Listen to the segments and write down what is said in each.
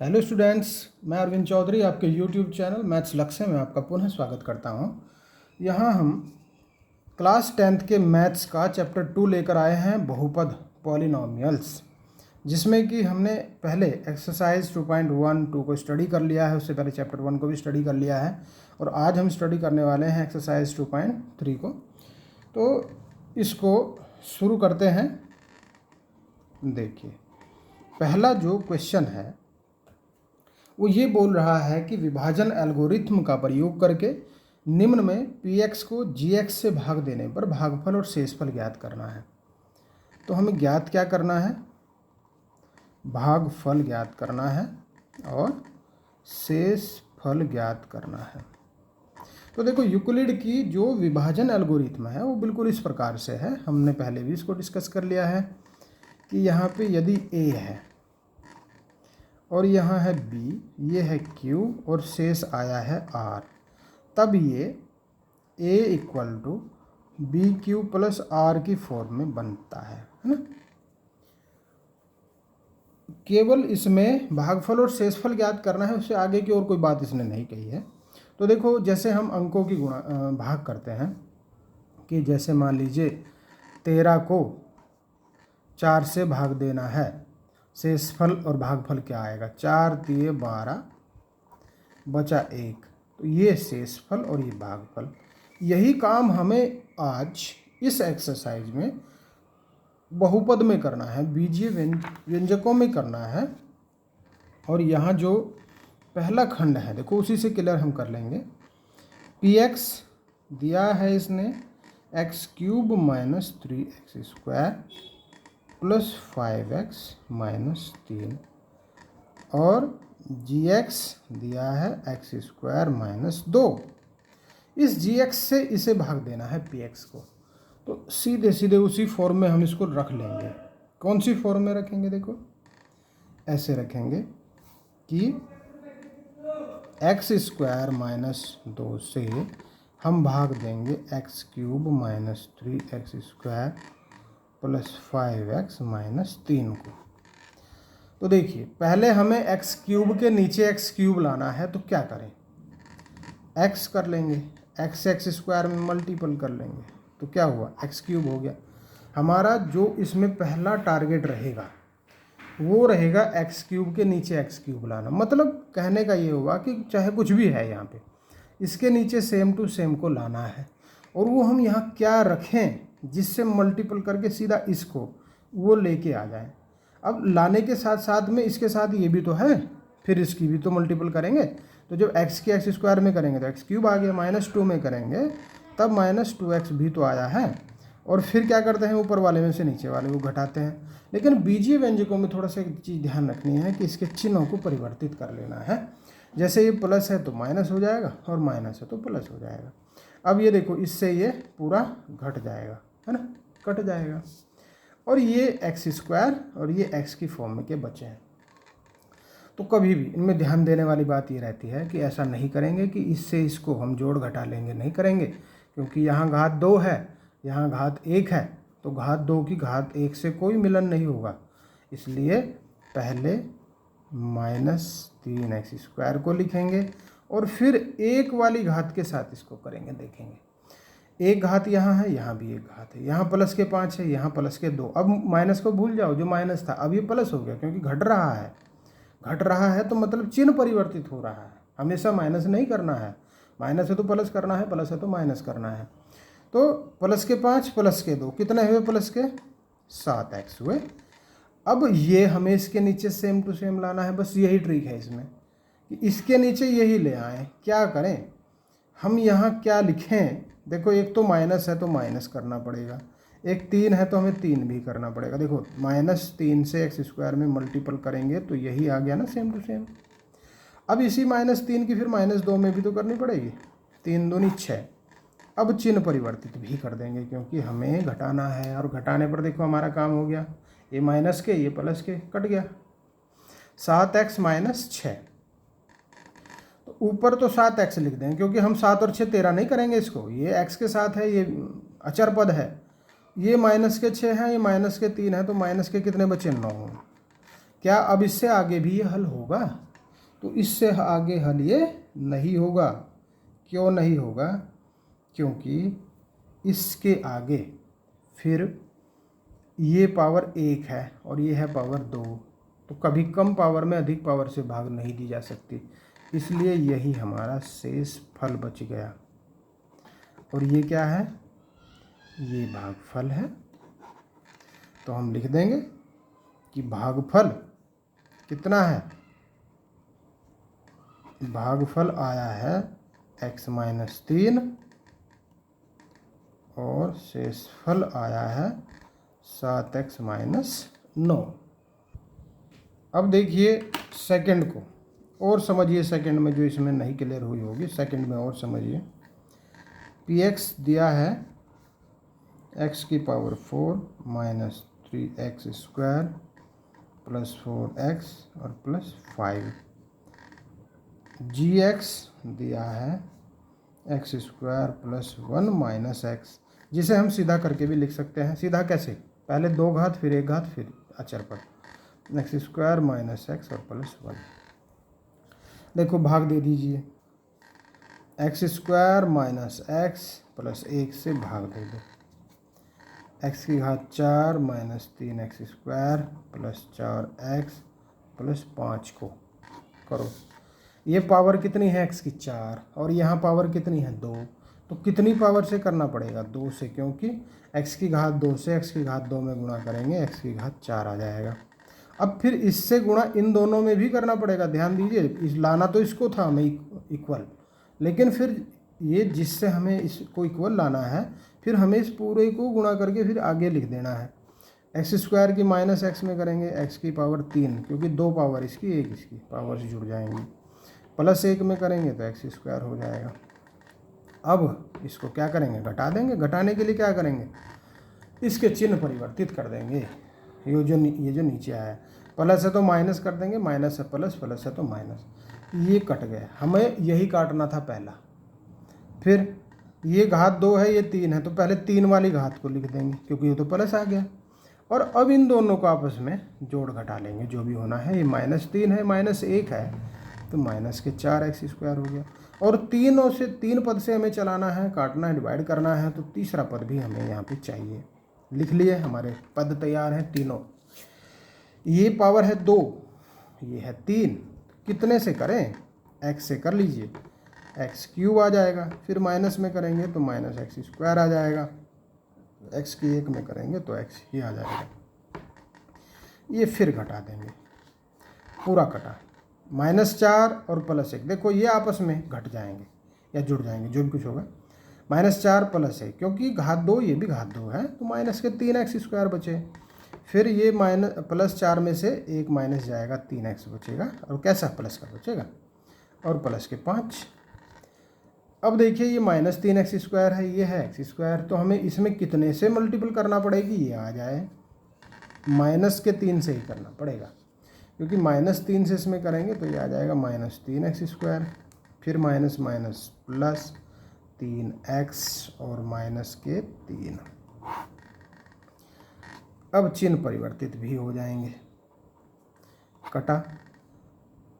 Hello students, मैं अरविंद चौधरी आपके YouTube channel maths लक्ष्य में आपका पुनः स्वागत करता हूं। यहां हम क्लास 10th के मैथ्स का चैप्टर 2 लेकर आए हैं, बहुपद पॉलिनोमियल्स, जिसमें कि हमने पहले एक्सरसाइज 2.12 को स्टडी कर लिया है। उससे पहले चैप्टर 1 को भी स्टडी कर लिया है और आज हम स्टडी करने वाले हैं एक्सरसाइज 2.3 को। तो इसको शुरू करते हैं। देखिए, पहला जो क्वेश्चन है वो ये बोल रहा है कि विभाजन एल्गोरिथ्म का प्रयोग करके निम्न में px को gx से भाग देने पर भागफल और शेषफल ज्ञात करना है। तो हमें ज्ञात क्या करना है? भागफल ज्ञात करना है और शेषफल ज्ञात करना है। तो देखो, यूक्लिड की जो विभाजन एल्गोरिथ्म है वो बिल्कुल इस प्रकार से है। हमने पहले भी इसको डिस्कस कर लिया है कि यहाँ पे यदि a है और यहाँ है b, ये है q और शेष आया है r, तब ये a equal to b q plus r की फॉर्म में बनता है ना। केवल इसमें भागफल और शेषफल ज्ञात करना है, उससे आगे की और कोई बात इसने नहीं कही है। तो देखो, जैसे हम अंकों की भाग करते हैं कि जैसे मान लीजिए 13 को 4 से भाग देना है, शेषफल और भागफल क्या आएगा? 4 तिये 12 बचा 1, तो ये शेषफल और ये भागफल। यही काम हमें आज इस एक्सरसाइज में बहुपद में करना है, बीजीय व्यंजकों में करना है। और यहाँ जो पहला खंड है देखो, उसी से क्लियर हम कर लेंगे। px दिया है इसने x³ minus 3x² plus 5x minus 3 और gx दिया है x² माइनस 2। इस gx से इसे भाग देना है px को, तो सीधे सीधे उसी फॉर्म में हम इसको रख लेंगे। कौन सी फॉर्म में रखेंगे? देखो, ऐसे रखेंगे कि x² माइनस 2 से हम भाग देंगे x³ minus 3x² plus 5x minus 3 को। तो देखिए, पहले हमें x³ के नीचे x³ लाना है, तो क्या करें? x कर लेंगे, x² में मल्टीपल कर लेंगे, तो क्या हुआ? x³ हो गया। हमारा जो इसमें पहला टारगेट रहेगा वो रहेगा x³ के नीचे x³ लाना। मतलब कहने का ये हुआ कि चाहे कुछ भी है यहाँ पे, इसके नीचे सेम टू सेम को लाना है। और वो हम यहाँ क्या रखें जिससे मल्टीपल करके सीधा इसको वो लेके आ जाए। अब लाने के साथ साथ में इसके साथ ये भी तो है, फिर इसकी भी तो मल्टीपल करेंगे। तो जब x के x² में करेंगे तो x³ आ गया, -2 में करेंगे तब -2x भी तो आया है। और फिर क्या करते हैं? ऊपर वाले में से नीचे वाले को घटाते हैं। लेकिन बीजीय व्यंजकों में थोड़ा सा एक चीज़ ध्यान रखनी है कि इसके चिन्हों को परिवर्तित कर लेना है। जैसे ये प्लस है तो माइनस हो जाएगा और माइनस है तो प्लस हो जाएगा। अब ये देखो, इससे ये पूरा घट जाएगा, है ना, कट जाएगा। और ये x² और ये x की फॉर्म में के बचे हैं। तो कभी भी इनमें ध्यान देने वाली बात ये रहती है कि ऐसा नहीं करेंगे कि इससे इसको हम जोड़ घटा लेंगे, नहीं करेंगे, क्योंकि यहाँ घात 2 है, यहाँ घात 1 है, तो घात 2 की घात 1 से कोई मिलन नहीं होगा। इसलिए पहले -3x² को लिखेंगे और फिर 1 वाली घात के साथ इसको करेंगे। देखेंगे, एक घात यहाँ है, यहाँ भी एक घात है, यहाँ प्लस के 5 है, यहाँ प्लस के 2। अब माइनस को भूल जाओ, जो माइनस था अब ये प्लस हो गया, क्योंकि घट रहा है। घट रहा है तो मतलब चिन्ह परिवर्तित हो रहा है। हमेशा माइनस नहीं करना है, माइनस है तो प्लस करना है, प्लस है तो माइनस करना है। तो प्लस के 5 प्लस के 2 कितने हुए? प्लस के 7x हुए। अब ये हमें इसके नीचे सेम टू सेम लाना है। बस यही ट्रिक है इसमें कि इसके नीचे यही ले आएँ। क्या करें हम? यहाँ क्या लिखें? देखो, एक तो माइनस है तो माइनस करना पड़ेगा, एक 3 है तो हमें 3 भी करना पड़ेगा। देखो, -3 से x² में मल्टीपल करेंगे तो यही आ गया ना, सेम टू सेम। अब इसी -3 की फिर -2 में भी तो करनी पड़ेगी। 3 दूनी 6। अब चिन्ह परिवर्तित भी कर देंगे क्योंकि हमें घटाना है, और घटाने पर देखो हमारा काम हो गया। ये माइनस के, ये प्लस के, कट गया। 7x माइनस 6, तो ऊपर तो 7x लिख देंगे क्योंकि हम 7 और 6 13 नहीं करेंगे इसको। ये x के साथ है, ये अचर पद है। ये -6 है, ये -3 है, तो माइनस के कितने बचे? 9। क्या अब इससे आगे भी ये हल होगा? तो इससे आगे हल ये नहीं होगा। क्यों नहीं होगा? क्योंकि इसके आगे फिर ये पावर 1 है और ये है पावर 2, तो कभी कम पावर में अधिक पावर से भाग नहीं दी जा सकती, इसलिए यही हमारा शेष फल बच गया। और ये क्या है? ये भागफल है। तो हम लिख देंगे कि भागफल कितना है? भागफल आया है x-3 और शेषफल आया है 7x-9। अब देखिए सेकंड को और समझिए, सेकंड में जो इसमें नहीं क्लियर हुई होगी सेकंड में और समझिए। px दिया है x की power 4 minus 3x² plus 4x और प्लस 5। gx दिया है x² प्लस 1 माइनस x, जिसे हम सीधा करके भी लिख सकते हैं। सीधा कैसे? पहले 2 घात फिर 1 घात फिर अचर पर, x² माइनस x और प्लस 1। देखो भाग दे दीजिए, x² माइनस x प्लस 1 से भाग दे दो, x की घात 4 minus 3x² plus 4x plus 5 को करो। ये पावर कितनी है? x की 4 और यहाँ पावर कितनी है? 2। तो कितनी पावर से करना पड़ेगा? 2 से, क्योंकि x की घात 2 से x की घात 2 में गुणा करेंगे x की घात 4 आ जाएगा। अब फिर इससे गुणा इन दोनों में भी करना पड़ेगा। ध्यान दीजिए, इस लाना तो इसको था हमें इक्वल, लेकिन फिर ये जिससे हमें इसको इक्वल लाना है, फिर हमें इस पूरे को गुणा करके फिर आगे लिख देना है। x² की माइनस x में करेंगे x की पावर 3, क्योंकि 2 पावर इसकी 1 इसकी पावर से जुड़ जाएंगी, प्लस 1 में करेंगे तो x² हो जाएगा। अब इसको क्या करेंगे? घटा देंगे। घटाने के लिए क्या करेंगे? इसके चिन्ह परिवर्तित कर देंगे। ये जो नीचे आया है, प्लस है तो माइनस कर देंगे, माइनस है प्लस, प्लस है तो माइनस। ये कट गए, हमें यही काटना था पहला। फिर ये घात 2 है, ये 3 है, तो पहले 3 वाली घात को लिख देंगे क्योंकि ये तो प्लस आ गया। और अब इन दोनों को आपस में जोड़ घटा लेंगे, जो भी होना है। ये -3 है, -1 है, तो माइनस के 4x² हो गया। और 3 पद से हमें चलाना है, काटना है, डिवाइड करना है, तो तीसरा पद भी हमें यहाँ पे चाहिए। लिख लिए, हमारे पद तैयार हैं तीनों। ये पावर है 2, ये है 3, कितने से करें? x से कर लीजिए, x³ आ जाएगा। फिर माइनस में करेंगे तो माइनस x² आ जाएगा, x की 1 में करेंगे तो x ही आ जाएगा। ये फिर घटा देंगे, पूरा कटा, -4 और +1। देखो ये आपस में घट जाएंगे या जुड़ जाएंगे, जो भी कुछ होगा। -4 + 1, क्योंकि घात 2 ये भी घात 2 है, तो माइनस के 3x² बचे। फिर ये +4 में से 1 माइनस जाएगा, 3x बचेगा, और कैसा? प्लस का बचेगा, और प्लस के 5। अब देखिए ये -3x² है, ये है x², तो हमें इसमें कितने से मल्टीपल करना पड़ेगी? ये आ जाए, -3 से ही करना पड़ेगा, क्योंकि -3 से इसमें करेंगे तो ये आ जाएगा -3x², फिर माइनस माइनस प्लस 3x और माइनस के 3। अब चिन्ह परिवर्तित भी हो जाएंगे। कटा,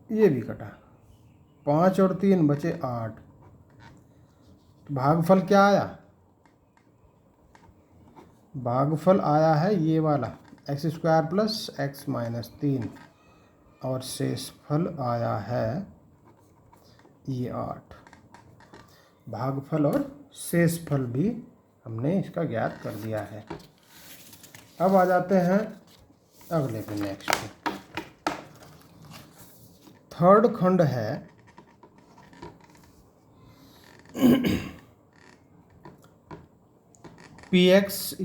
ये भी कटा, 5 और 3 बचे 8। तो भागफल क्या आया? भागफल आया है ये वाला x² प्लस x माइनस 3, और शेषफल आया है ये 8। भागफल और शेषफल भी हमने इसका ज्ञात कर दिया है। अब आ जाते हैं अगले पे, नेक्स्ट पे। थर्ड खंड है px =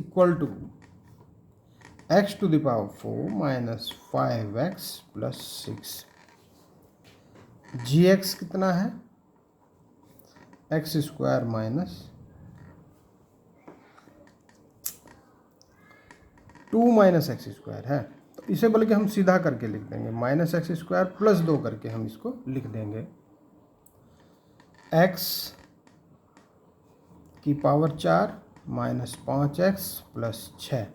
x⁴ minus 5x plus 6। gx कितना है? x² माइनस 2 माइनस x² है, तो इसे बल्कि हम सीधा करके लिख देंगे, -x² प्लस 2 करके हम इसको लिख देंगे। x की पावर 4 माइनस 5x प्लस 6,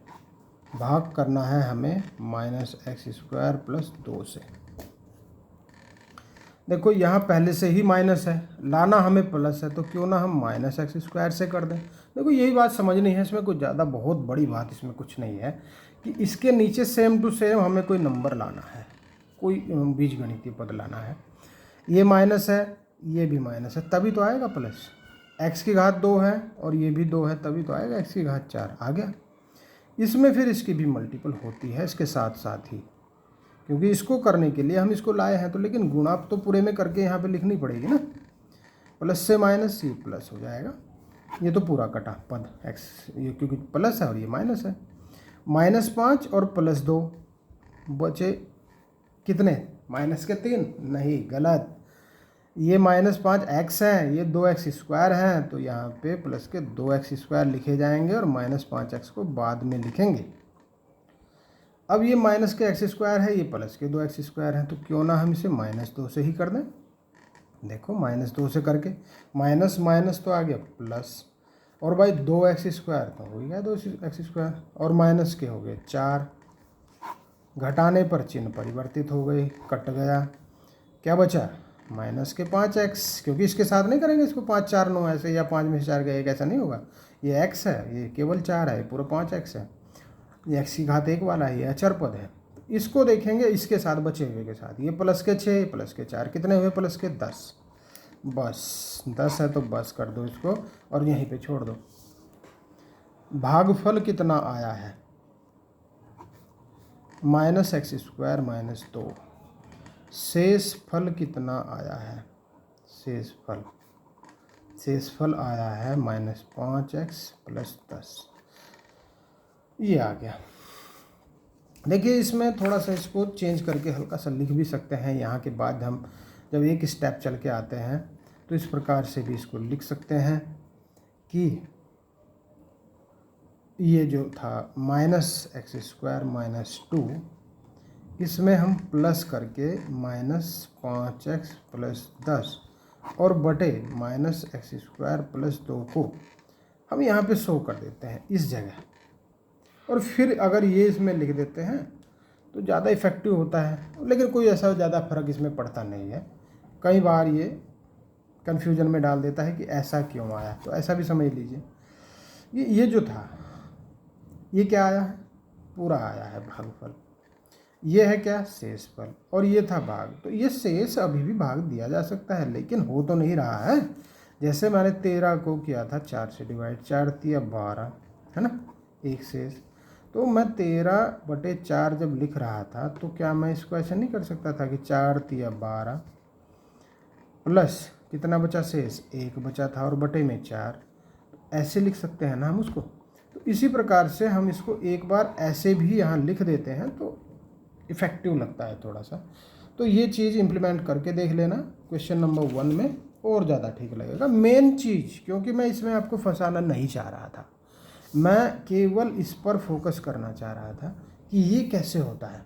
भाग करना है हमें -x² प्लस 2 से। देखो यहाँ पहले से ही माइनस है, लाना हमें प्लस है, तो क्यों ना हम माइनस एक्स स्क्वायर से कर दें। देखो यही बात समझनी है, इसमें कुछ ज़्यादा बहुत बड़ी बात इसमें कुछ नहीं है कि इसके नीचे सेम टू सेम हमें कोई नंबर लाना है, कोई बीजगणितीय पद लाना है। ये माइनस है, ये भी माइनस है, तभी तो आएगा प्लस। एक्स की घात 2 है और ये भी 2 है, तभी तो आएगा एक्स की घात 4 आ गया। इसमें फिर इसकी भी मल्टीपल होती है इसके साथ साथ ही, क्योंकि इसको करने के लिए हम इसको लाए हैं, तो लेकिन गुणा तो पूरे में करके यहाँ पे लिखनी पड़ेगी ना। प्लस से माइनस, ये प्लस हो जाएगा, ये तो पूरा कटा पद एक्स, ये क्योंकि प्लस है और ये माइनस है। -5 और +2 बचे कितने, माइनस के 3, नहीं गलत, ये -5 एक्स है, ये 2x स्क्वायर हैं, तो यहाँ पे प्लस के 2x स्क्वायर लिखे जाएंगे और -5x को बाद में लिखेंगे। अब ये माइनस के एक्स स्क्वायर है, ये प्लस के 2x स्क्वायर हैं, तो क्यों ना हम इसे -2 से ही कर दें। देखो -2 से करके माइनस माइनस तो आ गया प्लस, और भाई 2x स्क्वायर तो हो गया 2x स्क्वायर, और माइनस के हो गए 4, घटाने पर चिन्ह परिवर्तित हो गए, कट गया, क्या बचा माइनस के 5x, क्योंकि इसके साथ नहीं करेंगे इसको 5 4 9 ऐसे, या 5 में से 4 गए, एक ऐसा नहीं होगा। ये x है, ये केवल 4 है, पूरा 5x है, ये x की घात 1 वाला है, ये अचर पद है। इसको देखेंगे इसके साथ बचे हुए के साथ, ये प्लस के 6 प्लस के 4 कितने हुए, प्लस के 10, बस 10 है तो बस कर दो इसको और यहीं पे छोड़ दो। भागफल कितना आया है, -x स्क्वायर -2। शेष फल कितना आया है, शेष फल आया है -5x + 10, ये आ गया। देखिए इसमें थोड़ा सा इसको चेंज करके हल्का सा लिख भी सकते हैं। यहाँ के बाद हम जब एक स्टेप चल के आते हैं तो इस प्रकार से भी इसको लिख सकते हैं कि ये जो था -x स्क्वायर -2, इसमें हम प्लस करके -5x + 10 और बटे -x स्क्वायर + 2 को हम यहाँ पे शो कर देते हैं इस जगह, और फिर अगर ये इसमें लिख देते हैं तो ज़्यादा इफ़ेक्टिव होता है। लेकिन कोई ऐसा ज़्यादा फ़र्क इसमें पड़ता नहीं है, कई बार ये कन्फ्यूजन में डाल देता है कि ऐसा क्यों आया, तो ऐसा भी समझ लीजिए। ये जो था ये क्या आया है, पूरा आया है भागफल, ये है क्या शेष फल, और ये था भाग। तो ये शेष अभी भी भाग दिया जा सकता है, लेकिन हो तो नहीं रहा है। जैसे मैंने 13 को किया था 4 से डिवाइड, 4 × 12 है ना, एक शेष। तो मैं 13/4 जब लिख रहा था तो क्या मैं इसको ऐसे नहीं कर सकता था कि 4 × 12 प्लस कितना बचा शेष, 1 बचा था और बटे में 4, ऐसे लिख सकते हैं ना हम उसको। तो इसी प्रकार से हम इसको एक बार ऐसे भी यहाँ लिख देते हैं तो इफ़ेक्टिव लगता है थोड़ा सा। तो ये चीज़ इम्प्लीमेंट करके देख लेना क्वेश्चन नंबर 1 में, और ज़्यादा ठीक लगेगा। मेन चीज़, क्योंकि मैं इसमें आपको फंसाना नहीं चाह रहा था, मैं केवल इस पर फोकस करना चाह रहा था कि ये कैसे होता है।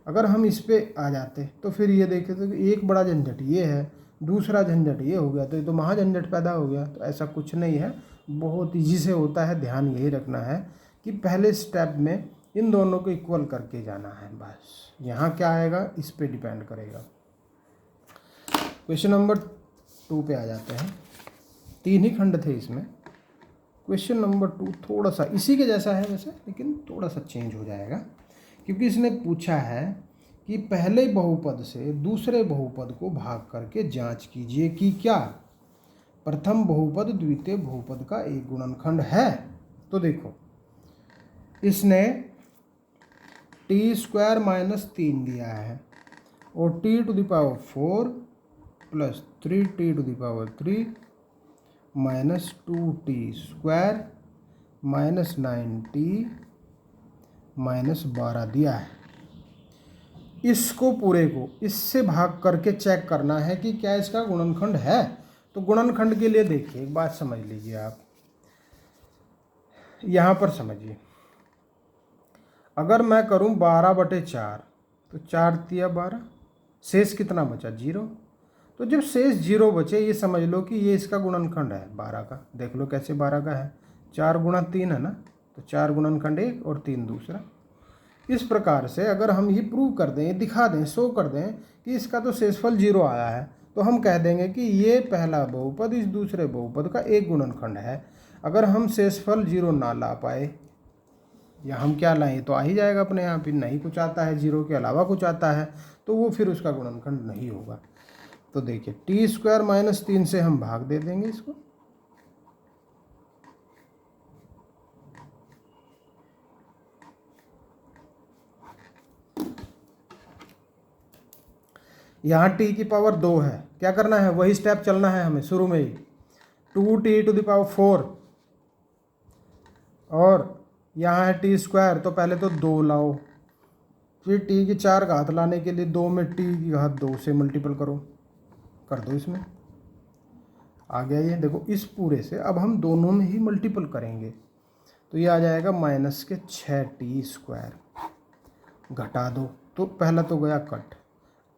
अगर हम इस पे आ जाते तो फिर ये देखे तो एक बड़ा झंझट ये है, दूसरा झंझट ये हो गया, तो ये तो महाझंझट पैदा हो गया। तो ऐसा कुछ नहीं है, बहुत ईजी से होता है। ध्यान यही रखना है कि पहले स्टेप में इन दोनों को इक्वल करके जाना है, बस। यहाँ क्या आएगा इस पे डिपेंड करेगा। क्वेश्चन नंबर 2 पे आ जाते हैं। 3 ही खंड थे इसमें। क्वेश्चन नंबर 2 थोड़ा सा इसी के जैसा है वैसे, लेकिन थोड़ा सा चेंज हो जाएगा, क्योंकि इसने पूछा है कि पहले बहुपद से दूसरे बहुपद को भाग करके जांच कीजिए कि क्या प्रथम बहुपद द्वितीय बहुपद का एक गुणनखंड है। तो देखो इसने t² - 3 दिया है और t⁴ + 3t⁴ -2t² -9t -12 दिया है। इसको पूरे को इससे भाग करके चेक करना है कि क्या इसका गुणनखंड है। तो गुणनखंड के लिए देखिए एक बात समझ लीजिए, आप यहाँ पर समझिए। अगर मैं करूँ 12/4 तो 4 × 12, शेष कितना बचा 0। तो जब शेष 0 बचे, ये समझ लो कि ये इसका गुणनखंड है 12 का। देख लो कैसे 12 का है, 4 × 3 है ना, तो 4 गुणनखंड 1 और 3 दूसरा। इस प्रकार से अगर हम ये प्रूव कर दें, ये दिखा दें, शो कर दें कि इसका तो शेषफल 0 आया है, तो हम कह देंगे कि ये पहला बहुपद इस दूसरे बहुपद का एक गुणनखंड है। अगर हम शेषफल 0 ना ला पाए या हम क्या लाएं, तो आ ही जाएगा अपने यहाँ, फिर नहीं कुछ आता है, 0 के अलावा कुछ आता है, तो वो फिर उसका गुणनखंड नहीं होगा। तो देखिए t² - 3 से हम भाग दे देंगे इसको, यहाँ t की पावर 2 है, क्या करना है, वही स्टेप चलना है हमें शुरू में ही, 2t⁴, और यहाँ है t², तो पहले तो 2 लाओ, फिर t की 4 घात लाने के लिए 2 में t की घात 2 से मल्टीपल करो, कर दो, इसमें आ गया ये। देखो इस पूरे से अब हम दोनों में ही मल्टीपल करेंगे, तो ये आ जाएगा -6t², घटा दो, तो पहला तो गया कट।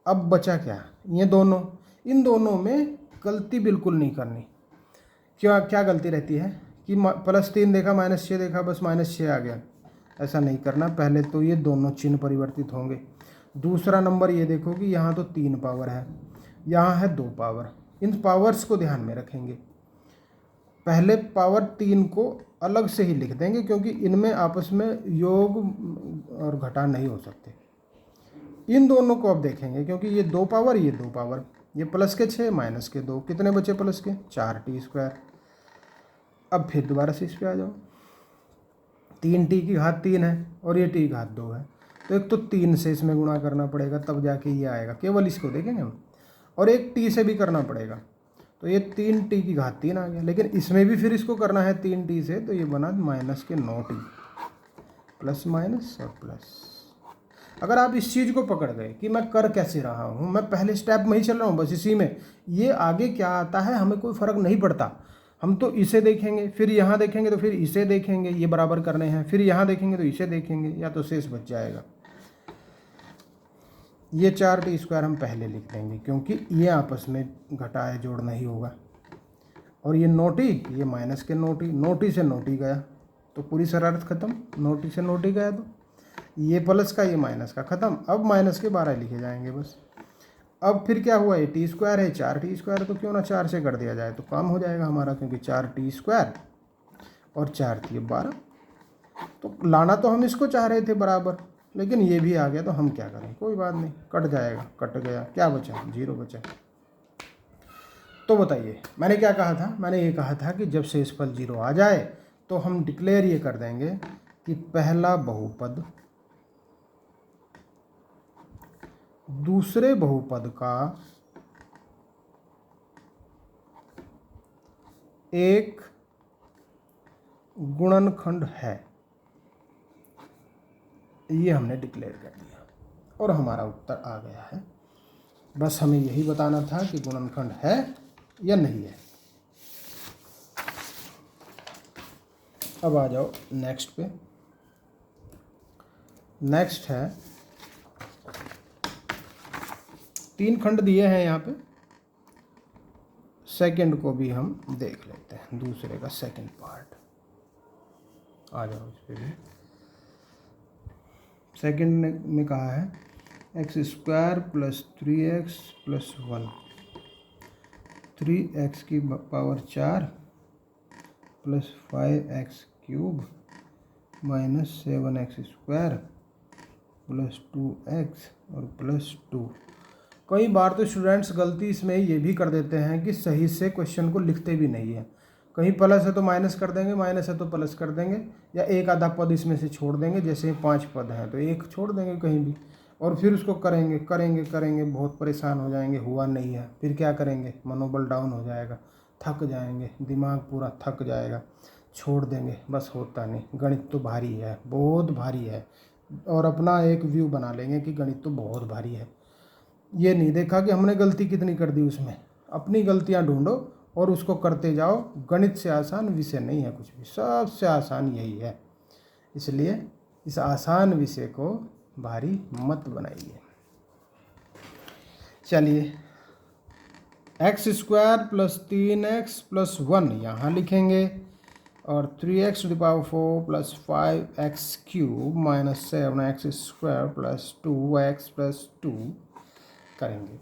अब बचा क्या, ये दोनों, इन दोनों में गलती बिल्कुल नहीं करनी। क्या क्या गलती रहती है कि +3 देखा -6 देखा, बस -6 आ गया, ऐसा नहीं करना। पहले तो ये दोनों चिन्ह परिवर्तित होंगे। दूसरा नंबर ये देखो कि यहाँ तो 3 पावर है, यहाँ है 2 पावर, इन पावर्स को ध्यान में रखेंगे। पहले पावर 3 को अलग से ही लिख देंगे, क्योंकि इनमें आपस में योग और घटा नहीं हो सकते। इन दोनों को अब देखेंगे, क्योंकि ये 2 पावर, ये 2 पावर, ये प्लस के 6 माइनस के 2, कितने बचे प्लस के, 4t²। अब फिर दोबारा से इस पे आ जाओ, 3t की घात 3 है और ये t की घात 2 है, तो एक तो 3 से इसमें गुणा करना पड़ेगा, तब जाके ये आएगा, केवल इसको देखेंगे हम, और एक t से भी करना पड़ेगा, तो ये 3t की घात 3 आ गया। लेकिन इसमें भी फिर इसको करना है 3t से, तो ये बना -9t, प्लस माइनस और प्लस। अगर आप इस चीज़ को पकड़ गए कि मैं कर कैसे रहा हूँ, मैं पहले स्टेप में ही चल रहा हूँ, बस इसी में, ये आगे क्या आता है हमें कोई फ़र्क नहीं पड़ता। हम तो इसे देखेंगे, फिर यहाँ देखेंगे, तो फिर इसे देखेंगे, ये बराबर करने हैं, फिर यहाँ देखेंगे तो इसे देखेंगे, या तो शेष बच जाएगा। ये 4t² हम पहले लिख देंगे, क्योंकि ये आपस में घटाए जोड़ नहीं होगा। और ये 9t, ये माइनस के 9t, 9t से 9t गया, तो पूरी शरारत खत्म, 9t से 9t गया, तो ये प्लस का ये माइनस का खत्म। अब माइनस के 12 लिखे जाएंगे बस। अब फिर क्या हुआ, ये t² है, 4t², तो क्यों ना 4 से कर दिया जाए, तो काम हो जाएगा हमारा, क्योंकि 4t² और 4 12। तो लाना तो हम इसको चाह रहे थे बराबर, लेकिन ये भी आ गया, तो हम क्या करें, कोई बात नहीं, कट जाएगा, कट गया, क्या बचा, 0 बचा। तो बताइए मैंने क्या कहा था, मैंने ये कहा था कि जब शेषफल 0 आ जाए तो हम डिक्लेयर ये कर देंगे कि पहला बहुपद दूसरे बहुपद का एक गुणनखंड है, ये हमने डिक्लेयर कर दिया और हमारा उत्तर आ गया है। बस हमें यही बताना था कि गुणनखंड है या नहीं है। अब आ जाओ नेक्स्ट पे। नेक्स्ट है, 3 खंड दिए हैं यहाँ पे, सेकंड को भी हम देख लेते हैं, दूसरे का सेकंड पार्ट। आ जाओ इस पे भी। सेकंड में कहा है x² + 3x + 1, 3x की पावर 4 + 5x³ - 7x² + 2x और +2। कई बार तो स्टूडेंट्स गलती इसमें ये भी कर देते हैं कि सही से क्वेश्चन को लिखते भी नहीं है, कहीं प्लस है तो माइनस कर देंगे, माइनस है तो प्लस कर देंगे, या एक आधा पद इसमें से छोड़ देंगे। जैसे 5 पद हैं तो एक छोड़ देंगे कहीं भी, और फिर उसको करेंगे करेंगे करेंगे, बहुत परेशान हो जाएंगे, हुआ नहीं है, फिर क्या करेंगे, मनोबल डाउन हो जाएगा, थक जाएंगे, दिमाग पूरा थक जाएगा, छोड़ देंगे, बस होता नहीं। गणित तो भारी है, बहुत भारी है, और अपना एक व्यू बना लेंगे कि गणित तो बहुत भारी है। ये नहीं देखा कि हमने गलती कितनी कर दी उसमें। अपनी गलतियां ढूंढो और उसको करते जाओ। गणित से आसान विषय नहीं है कुछ भी, सबसे आसान यही है। इसलिए इस आसान विषय को भारी मत बनाइए। चलिए, x² + 3x + 1 यहाँ लिखेंगे, और 3x⁴ plus 5x³ minus 7x² plus 2x plus 2 करेंगे।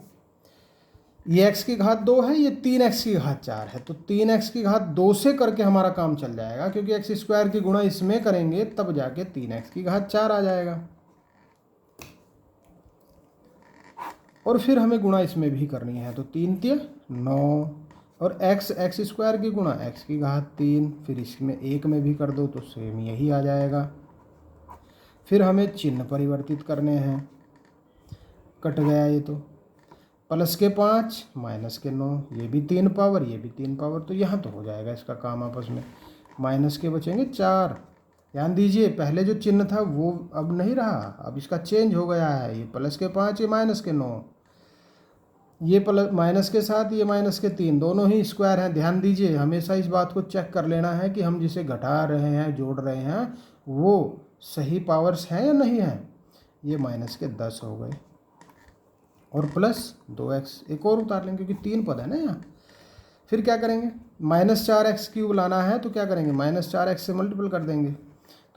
ये x की घात 2 है, ये 3x की घात 4 है, तो 3x की घात 2 से करके हमारा काम चल जाएगा, क्योंकि x² की गुणा इसमें करेंगे तब जाके 3x की घात 4 आ जाएगा। और फिर हमें गुणा इसमें भी करनी है, तो 3 × 9 और x² की गुणा x की घात 3, फिर इसमें 1 में भी कर दो तो सेम यही आ जाएगा। फिर हमें चिन्ह परिवर्तित करने हैं, कट गया ये तो, प्लस के 5 माइनस के 9, ये भी 3 पावर ये भी 3 पावर, तो यहाँ तो हो जाएगा इसका काम आपस में। माइनस के बचेंगे 4। ध्यान दीजिए पहले जो चिन्ह था वो अब नहीं रहा, अब इसका चेंज हो गया है, ये प्लस के 5 ये माइनस के 9, ये प्लस माइनस के 7 ये माइनस के 3, दोनों ही स्क्वायर हैं। ध्यान दीजिए हमेशा इस बात को चेक कर लेना है कि हम जिसे घटा रहे हैं जोड़ रहे हैं वो सही पावर्स हैं या नहीं हैं। ये माइनस के 10 हो गए और प्लस 2x एक और उतार लेंगे क्योंकि 3 पद है ना यहाँ। फिर क्या करेंगे, -4x³ लाना है तो क्या करेंगे, -4x से मल्टीपल कर देंगे,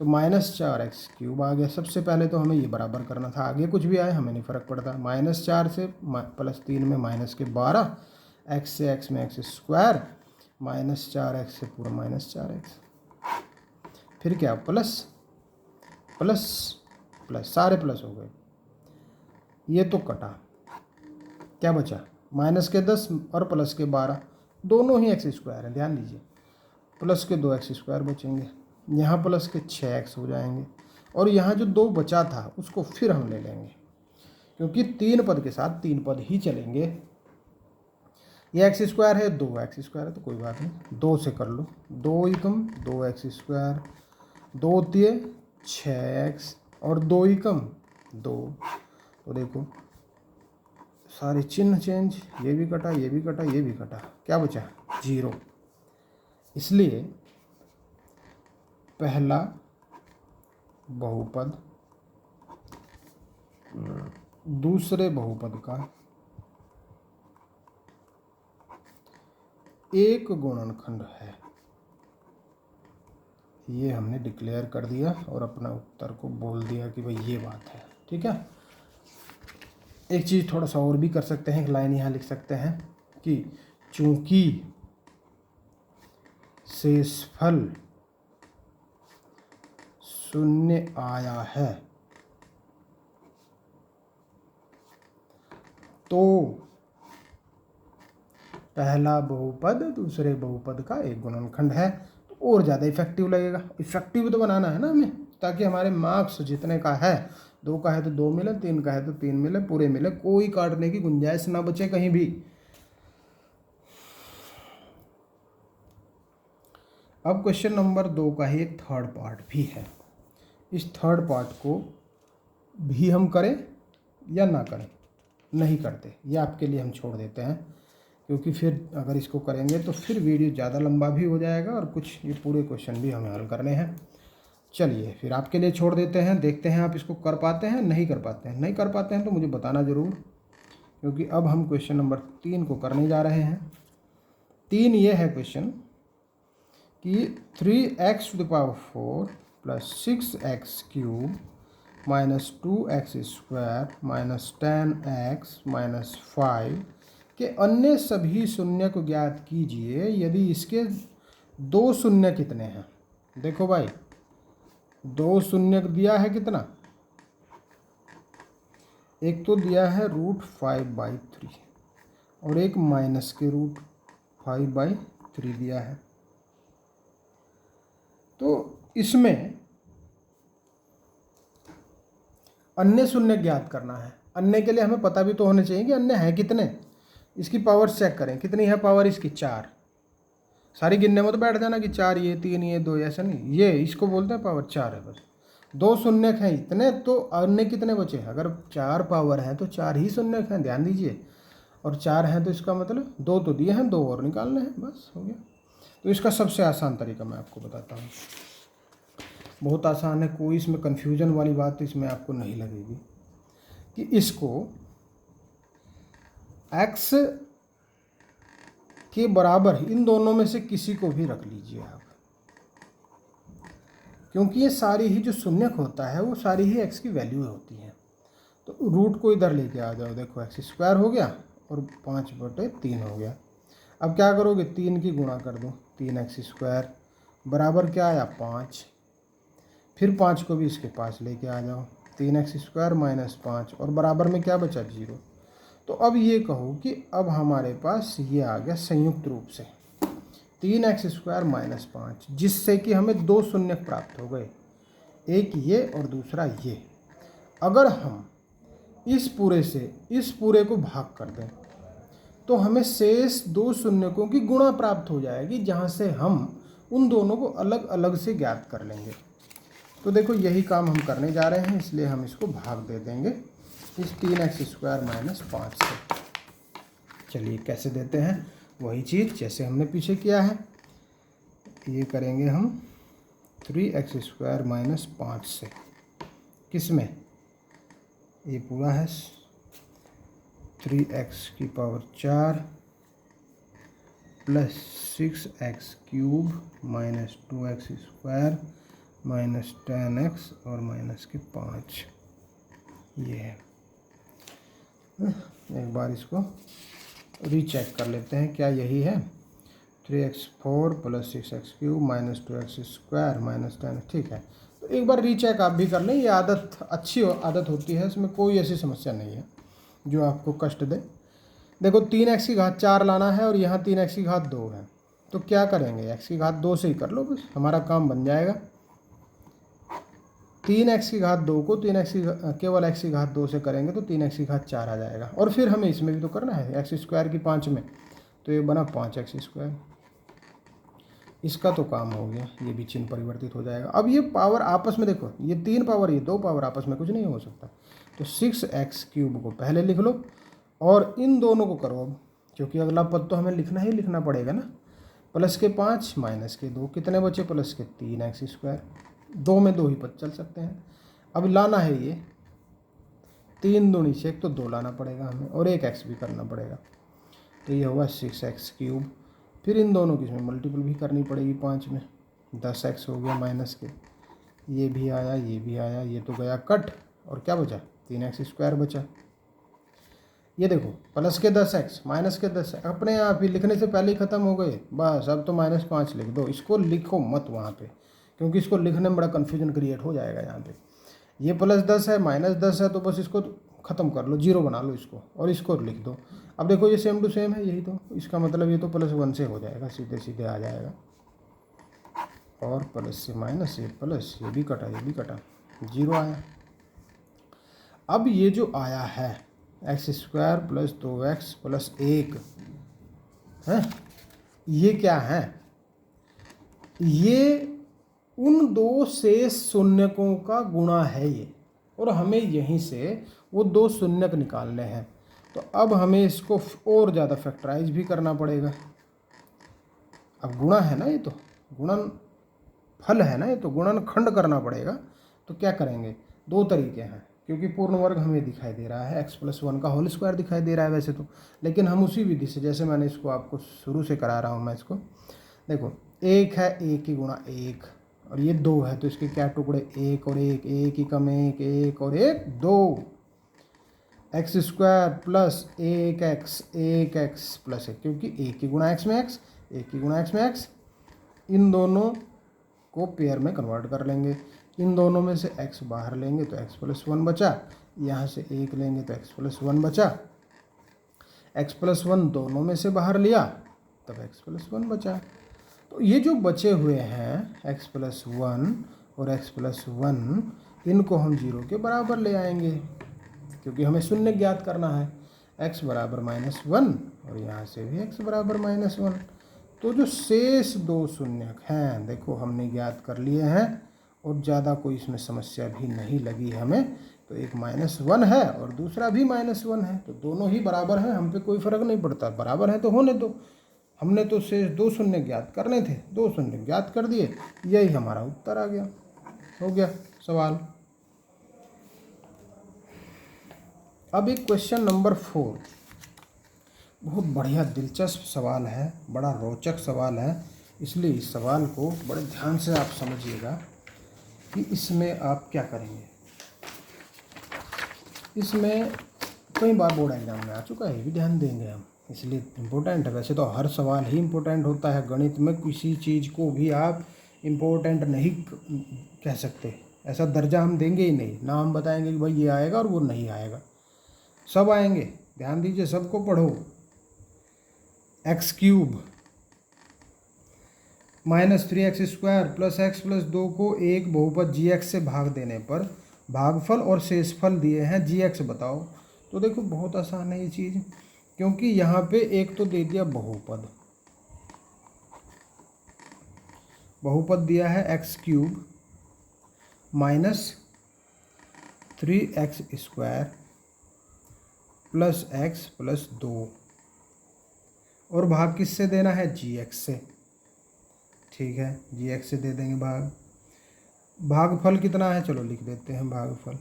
तो -4x³ आ गया। सबसे पहले तो हमें ये बराबर करना था, आगे कुछ भी आए हमें नहीं फ़र्क पड़ता। -4 से +3 में -12, x से x में x², -4x से पूरा -4x, फिर क्या प्लस प्लस प्लस, सारे प्लस हो गए। ये तो कटा, क्या बचा, -10 और +12, दोनों ही x² है। ध्यान दीजिए प्लस के 2x² बचेंगे, यहाँ प्लस के 6x हो जाएंगे, और यहाँ जो 2 बचा था उसको फिर हम ले लेंगे, क्योंकि 3 पद के साथ 3 पद ही चलेंगे। ये x² है, 2x² है, तो कोई बात नहीं, 2 से कर लो, 2 एकम 2x², 2 तिये 6x और 2 एकम 2, तो देखो सारे चिन्ह चेंज, ये भी कटा ये भी कटा ये भी कटा, क्या बचा 0। इसलिए पहला बहुपद दूसरे बहुपद का एक गुणनखंड है, ये हमने डिक्लेयर कर दिया और अपना उत्तर को बोल दिया कि भाई ये बात है। ठीक है, एक चीज़ थोड़ा सा और भी कर सकते हैं, एक लाइन यहाँ लिख सकते हैं कि चूंकि शेषफल 0 आया है तो पहला बहुपद दूसरे बहुपद का एक गुणनखंड है, तो और ज़्यादा इफेक्टिव लगेगा। इफेक्टिव तो बनाना है ना हमें, ताकि हमारे मार्क्स जितने का है, 2 का है तो 2 मिले, 3 का है तो 3 मिले, पूरे मिले, कोई काटने की गुंजाइश ना बचे कहीं भी। अब क्वेश्चन नंबर 2 का ही एक थर्ड पार्ट भी है, इस थर्ड पार्ट को भी हम करें या ना करें, नहीं करते, ये आपके लिए हम छोड़ देते हैं, क्योंकि फिर अगर इसको करेंगे तो फिर वीडियो ज़्यादा लंबा भी हो जाएगा और कुछ ये पूरे क्वेश्चन भी हमें हल करने हैं। चलिए फिर आपके लिए छोड़ देते हैं, देखते हैं आप इसको कर पाते हैं नहीं कर पाते हैं। नहीं कर पाते हैं तो मुझे बताना ज़रूर, क्योंकि अब हम क्वेश्चन नंबर 3 को करने जा रहे हैं। 3 ये है क्वेश्चन कि 3x⁴ plus 6x³ minus 2x² minus 10x minus 5 के अन्य सभी शून्य को ज्ञात कीजिए यदि इसके 2 शून्य कितने हैं। देखो भाई 2 शून्य दिया है कितना, एक तो दिया है √5/3 और एक माइनस के √5/3 दिया है। तो इसमें अन्य शून्य ज्ञात करना है। अन्य के लिए हमें पता भी तो होने चाहिए कि अन्य है कितने। इसकी पावर चेक करें, कितनी है पावर इसकी, 4। सारी गिनने में तो बैठ जाना कि 4 ये 3 ये 2, ऐसा नहीं, ये इसको बोलते हैं पावर 4 है बस। 2 शून्य हैं इतने, तो अन्य कितने बचे, अगर 4 पावर है तो 4 ही शून्य हैं, ध्यान दीजिए, और 4 हैं तो इसका मतलब 2 तो दिए हैं, 2 और निकालने हैं, बस हो गया। तो इसका सबसे आसान तरीका मैं आपको बताता हूँ, बहुत आसान है, कोई इसमें कन्फ्यूजन वाली बात इसमें आपको नहीं लगेगी, कि इसको x के बराबर इन दोनों में से किसी को भी रख लीजिए आप, क्योंकि ये सारी ही जो शून्यक होता है वो सारी ही x की वैल्यू होती है। तो रूट को इधर लेके आ जाओ, देखो x स्क्वायर हो गया और 5/3 हो गया। अब क्या करोगे, 3 की गुणा कर दो, 3x स्क्वायर बराबर क्या आया 5। फिर 5 को भी इसके पास लेके आ जाओ, 3x स्क्वायर माइनस 5 और बराबर में क्या बचा 0। तो अब ये कहो कि अब हमारे पास ये आ गया संयुक्त रूप से 3x स्क्वायर माइनस 5, जिससे कि हमें दो शून्यक प्राप्त हो गए, एक ये और दूसरा ये। अगर हम इस पूरे से इस पूरे को भाग कर दें तो हमें शेष दो शून्यकों की गुणा प्राप्त हो जाएगी, जहाँ से हम उन दोनों को अलग अलग से ज्ञात कर लेंगे। तो देखो यही काम हम करने जा रहे हैं, इसलिए हम इसको भाग दे देंगे इस 3x स्क्वायर माइनस 5 से। चलिए कैसे देते हैं, वही चीज़ जैसे हमने पीछे किया है, ये करेंगे हम 3x स्क्वायर माइनस 5 से। किस में, ये पूरा है 3x की power 4 plus 6x cube minus 2x square minus 10x और माइनस के 5, ये है। एक बार इसको रीचेक कर लेते हैं, क्या यही है 3x4 plus 6x cube minus 2x square minus 10, ठीक है। तो एक बार रीचेक आप भी कर लें, ये आदत अच्छी आदत होती है, इसमें कोई ऐसी समस्या नहीं है जो आपको कष्ट दे। देखो 3x की घात 4 लाना है और यहाँ 3x की घात 2 है, तो क्या करेंगे, x की घात 2 से ही कर लो, बस हमारा काम बन जाएगा। 3x की घात 2 को केवल x की घात 2 से करेंगे तो 3x की घात 4 आ जाएगा। और फिर हमें इसमें भी तो करना है x स्क्वायर की 5 में, तो ये बना 5x स्क्वायर, इसका तो काम हो गया, ये भी चिन्ह परिवर्तित हो जाएगा। अब ये पावर आपस में देखो, ये 3 पावर ये 2 पावर आपस में कुछ नहीं हो सकता, तो 6x क्यूब को पहले लिख लो और इन दोनों को करो अब, क्योंकि अगला पद तो हमें लिखना ही लिखना पड़ेगा ना। प्लस के 5 माइनस के 2, कितने बचे, प्लस के 3x स्क्वायर, 2 में 2 ही पद चल सकते हैं। अब लाना है ये 3 दूनी 6, तो 2 लाना पड़ेगा हमें और एक x भी करना पड़ेगा, तो ये हुआ 6x क्यूब। फिर इन दोनों की इसमें मल्टीपल भी करनी पड़ेगी, 5 में 10x हो गया माइनस के, ये भी आया ये भी आया, ये तो गया कट और क्या बचा 3x स्क्वायर बचा। ये देखो प्लस के 10x माइनस के 10 अपने आप ही लिखने से पहले ही ख़त्म हो गए, बस अब तो -5 लिख दो, इसको लिखो मत वहाँ पे, क्योंकि इसको लिखने में बड़ा कन्फ्यूजन क्रिएट हो जाएगा यहाँ पे। ये +10 है -10 है, तो बस इसको ख़त्म कर लो, 0 बना लो इसको और इसको लिख दो। अब देखो ये सेम टू सेम है, यही तो इसका मतलब ये तो +1 से हो जाएगा, सीधे सीधे आ जाएगा। और प्लस से माइनस, ये प्लस, ये भी कटा ये भी कटा, 0 आया। अब ये जो आया है x square plus 2x plus 1 है, ये क्या है, ये उन दो शेष शून्यकों का गुणा है ये, और हमें यहीं से वो दो शून्यक निकालने हैं। तो अब हमें इसको और ज़्यादा फैक्टराइज भी करना पड़ेगा। अब गुणा है ना, ये तो गुणन फल है ना, ये तो गुणन खंड करना पड़ेगा। तो क्या करेंगे, दो तरीके हैं, क्योंकि पूर्ण वर्ग हमें दिखाई दे रहा है, x+1 का होल स्क्वायर दिखाई दे रहा है वैसे तो, लेकिन हम उसी विधि से जैसे मैंने इसको आपको शुरू से करा रहा हूँ मैं इसको। देखो 1 है, 1 की गुणा 1, और ये 2 है, तो इसके क्या टुकड़े, 1 और 1, 1 ही कम 1, 1 और 1 2, x square plus 1x plus 1, क्योंकि 1 की गुणा x में x, 1 की गुणा x में x, इन दोनों को पेयर में कन्वर्ट कर लेंगे। इन दोनों में से x बाहर लेंगे तो x+1 बचा, यहाँ से 1 लेंगे तो x+1 बचा, x+1 दोनों में से बाहर लिया तब x+1 बचा। तो ये जो बचे हुए हैं x+1 और x+1, इनको हम 0 के बराबर ले आएंगे, क्योंकि हमें शून्य ज्ञात करना है, x बराबर -1 और यहाँ से भी x बराबर -1। तो जो शेष दो शून्यक हैं देखो हमने ज्ञात कर लिए हैं, और ज़्यादा कोई इसमें समस्या भी नहीं लगी हमें। तो एक -1 है और दूसरा भी -1 है, तो दोनों ही बराबर हैं, हम पे कोई फ़र्क नहीं पड़ता, बराबर है तो होने दो। हमने तो शेष दो शून्य ज्ञात करने थे, दो शून्य ज्ञात कर दिए, यही हमारा उत्तर आ गया, हो गया सवाल। अब एक क्वेश्चन नंबर 4, बहुत बढ़िया दिलचस्प सवाल है, बड़ा रोचक सवाल है, इसलिए इस सवाल को बड़े ध्यान से आप समझिएगा। कि इसमें आप क्या करेंगे। इसमें कई बार बोर्ड एग्जाम में आ चुका है, ये भी ध्यान देंगे हम, इसलिए इम्पोर्टेंट है। वैसे तो हर सवाल ही इम्पोर्टेंट होता है, गणित में किसी चीज़ को भी आप इम्पोर्टेंट नहीं कह सकते, ऐसा दर्जा हम देंगे ही नहीं। ना हम बताएंगे कि भाई ये आएगा और वो नहीं आएगा, सब आएंगे। ध्यान दीजिए, सबको पढ़ो। X cube -3x² plus x plus 2 को एक बहुपद gx से भाग देने पर भागफल और शेषफल दिए हैं, gx बताओ। तो देखो बहुत आसान है ये चीज़, क्योंकि यहाँ पे एक तो दे दिया बहुपद, बहुपद दिया है x³ -3x² plus x plus 2, और भाग किससे देना है, gx से। ठीक है, gx से दे देंगे भाग। भागफल कितना है, चलो लिख देते हैं भागफल।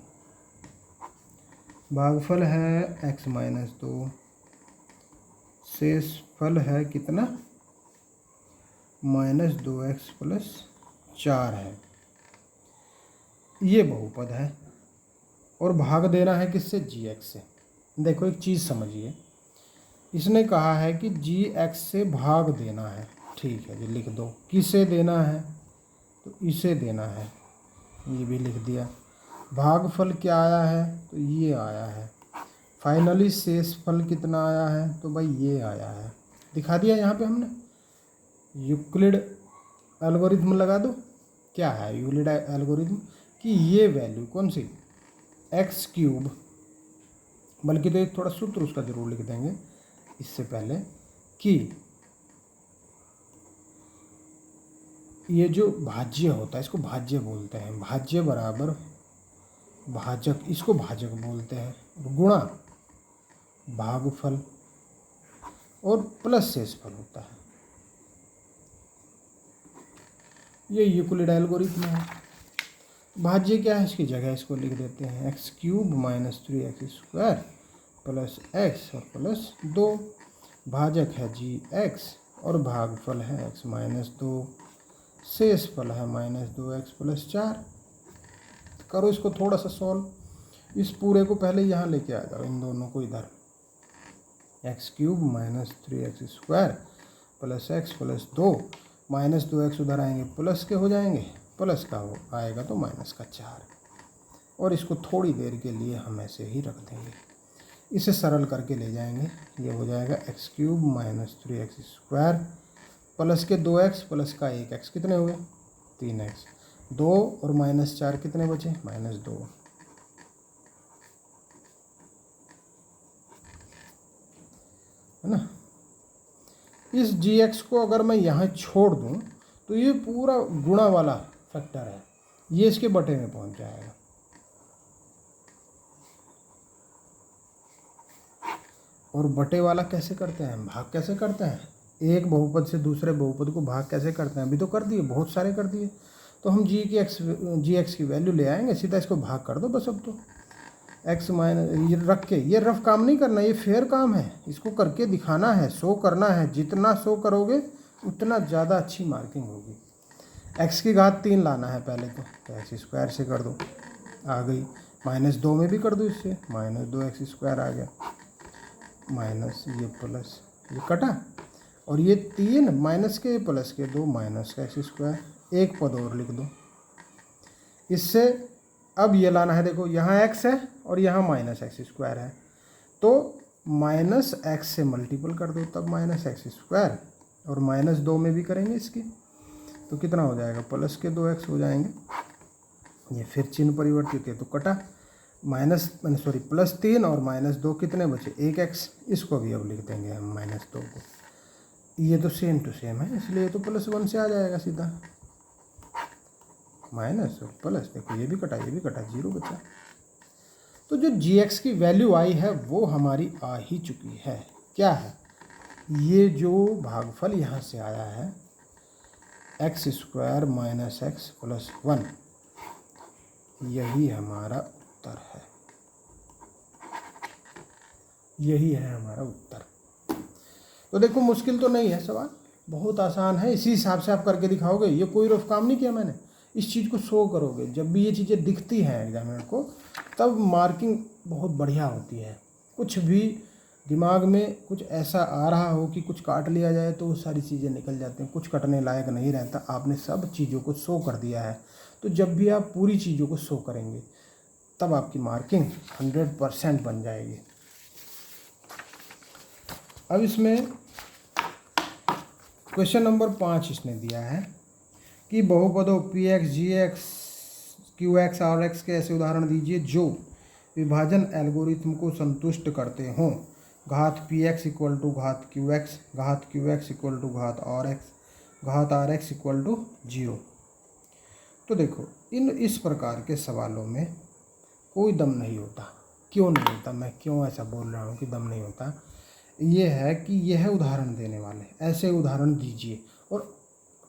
भागफल है x माइनस 2, शेषफल है कितना, -2x प्लस 4 है। ये बहुपद है और भाग देना है किससे, gx से। देखो एक चीज़ समझिए, इसने कहा है कि gx से भाग देना है। ठीक है जी, लिख दो। किसे देना है, तो इसे देना है, ये भी लिख दिया। भागफल क्या आया है, तो ये आया है। फाइनली शेषफल कितना आया है, तो भाई ये आया है, दिखा दिया यहाँ पे हमने। यूक्लिड एल्गोरिथम लगा दो। क्या है यूक्लिड एल्गोरिथम, कि ये वैल्यू कौन सी, x³, बल्कि तो एक थोड़ा सूत्र उसका जरूर लिख देंगे इससे पहले, कि ये जो भाज्य होता है इसको भाज्य बोलते हैं, भाज्य बराबर भाजक, इसको भाजक बोलते हैं, गुणा भागफल और प्लस शेषफल होता है। ये यूक्लिड एल्गोरिथम है। भाज्य क्या है, इसकी जगह इसको लिख देते हैं x³ -3x² प्लस x और प्लस 2, भाजक है gx और भागफल है x माइनस 2, शेषफल है -2x प्लस 4। करो इसको थोड़ा सा सॉल्व। इस पूरे को पहले यहाँ लेके आ जाओ, इन दोनों को इधर, x³ -3x² plus x plus 2, -2x उधर आएंगे प्लस के हो जाएंगे, प्लस का हो आएगा तो माइनस का 4, और इसको थोड़ी देर के लिए हम ऐसे ही रख देंगे। इसे सरल करके ले जाएंगे, ये हो जाएगा x³ -3x² प्लस के 2x प्लस का 1x, कितने हुए 3x, 2 और -4 कितने बचे, -2। है ना। इस gx को अगर मैं यहाँ छोड़ दूँ तो ये पूरा गुणा वाला फैक्टर है, ये इसके बटे में पहुँच जाएगा। और बटे वाला कैसे करते हैं, भाग कैसे करते हैं, एक बहुपद से दूसरे बहुपद को भाग कैसे करते हैं, अभी तो कर दिए, बहुत सारे कर दिए। तो हम gx की वैल्यू ले आएंगे, सीधा इसको भाग कर दो बस। अब तो x माइनस, ये रख के, ये रफ काम नहीं करना, ये फेयर काम है, इसको करके दिखाना है, शो करना है। जितना शो करोगे उतना ज़्यादा अच्छी मार्किंग होगी। x की घात 3 लाना है पहले तो x² से कर दो, आ गई। -2 में भी कर दो, इससे -2x² आ गया, माइनस ये प्लस, ये कटा, और ये 3 माइनस के प्लस के 2 माइनस का x², एक पद और लिख दो इससे। अब ये लाना है, देखो यहाँ x है और यहाँ -x² है, तो -x से मल्टीपल कर दो, तब -x², और -2 में भी करेंगे इसकी, तो कितना हो जाएगा, प्लस के 2x हो जाएंगे। ये फिर चिन्ह परिवर्तित है तो कटा, +3 और -2 कितने बचे, 1x, इसको भी अब लिख देंगे हम -2 को। ये तो सेम टू सेम है, इसलिए तो +1 से आ जाएगा सीधा, माइनस और प्लस, देखो ये भी कटा, ये भी कटा, 0 बचा। तो जो gx की वैल्यू आई है वो हमारी आ ही चुकी है। क्या है, ये जो भागफल यहाँ से आया है x² - x प्लस 1, यही हमारा उत्तर है, यही है हमारा उत्तर। तो देखो मुश्किल तो नहीं है सवाल, बहुत आसान है, इसी हिसाब से आप करके दिखाओगे। ये कोई रफ काम नहीं किया मैंने, इस चीज़ को शो करोगे, जब भी ये चीज़ें दिखती हैं एग्जामिनर को, तब मार्किंग बहुत बढ़िया होती है। कुछ भी दिमाग में कुछ ऐसा आ रहा हो कि कुछ काट लिया जाए तो वो सारी चीज़ें निकल जाती हैं, कुछ कटने लायक नहीं रहता। आपने सब चीज़ों को शो कर दिया है, तो जब भी आप पूरी चीज़ों को शो करेंगे तब आपकी मार्किंग 100% बन जाएगी। अब इसमें क्वेश्चन नंबर 5 इसने दिया है कि बहुपदों p x, g x, q x, r x के ऐसे उदाहरण दीजिए जो विभाजन एल्गोरिथम को संतुष्ट करते हों। घात पी एक्स इक्वल टू घात क्यू एक्स, घात क्यू एक्स इक्वल टू घात आर एक्स, घात आर एक्स इक्वल टू 0। तो देखो, इस प्रकार के सवालों में कोई दम नहीं होता। क्यों नहीं होता, मैं क्यों ऐसा बोल रहा हूँ कि दम नहीं होता, ये है कि यह उदाहरण देने वाले ऐसे उदाहरण दीजिए, और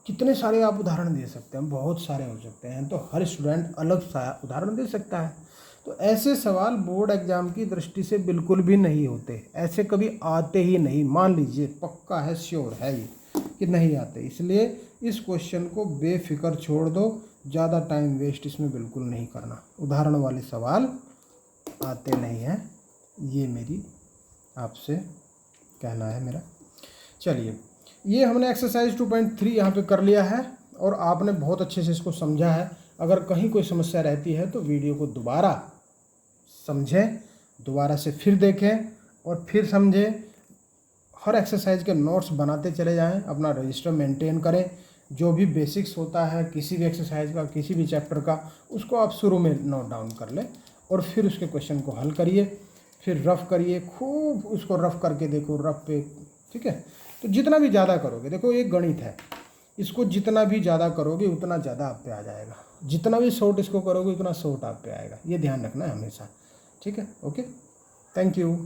कितने सारे आप उदाहरण दे सकते हैं, बहुत सारे हो सकते हैं, तो हर स्टूडेंट अलग सा उदाहरण दे सकता है। तो ऐसे सवाल बोर्ड एग्जाम की दृष्टि से बिल्कुल भी नहीं होते, ऐसे कभी आते ही नहीं। मान लीजिए, पक्का है, श्योर है ये कि नहीं आते। इसलिए इस क्वेश्चन को बेफिक्र छोड़ दो, ज़्यादा टाइम वेस्ट इसमें बिल्कुल नहीं करना। उदाहरण वाले सवाल आते नहीं हैं, ये मेरी आपसे कहना है मेरा। चलिए, ये हमने एक्सरसाइज 2.3 यहाँ पे कर लिया है और आपने बहुत अच्छे से इसको समझा है। अगर कहीं कोई समस्या रहती है तो वीडियो को दोबारा समझें, दोबारा से फिर देखें और फिर समझें। हर एक्सरसाइज के नोट्स बनाते चले जाएं, अपना रजिस्टर मेंटेन करें। जो भी बेसिक्स होता है किसी भी एक्सरसाइज का, किसी भी चैप्टर का, उसको आप शुरू में नोट डाउन कर लें और फिर उसके क्वेश्चन को हल करिए, फिर रफ करिए, खूब उसको रफ करके देखो, रफ पे, ठीक है। तो जितना भी ज़्यादा करोगे, देखो एक गणित है, इसको जितना भी ज़्यादा करोगे उतना ज़्यादा आप पे आ जाएगा, जितना भी शॉर्ट इसको करोगे उतना शॉर्ट आप पे आएगा। ये ध्यान रखना है हमेशा, ठीक है। Okay, thank you.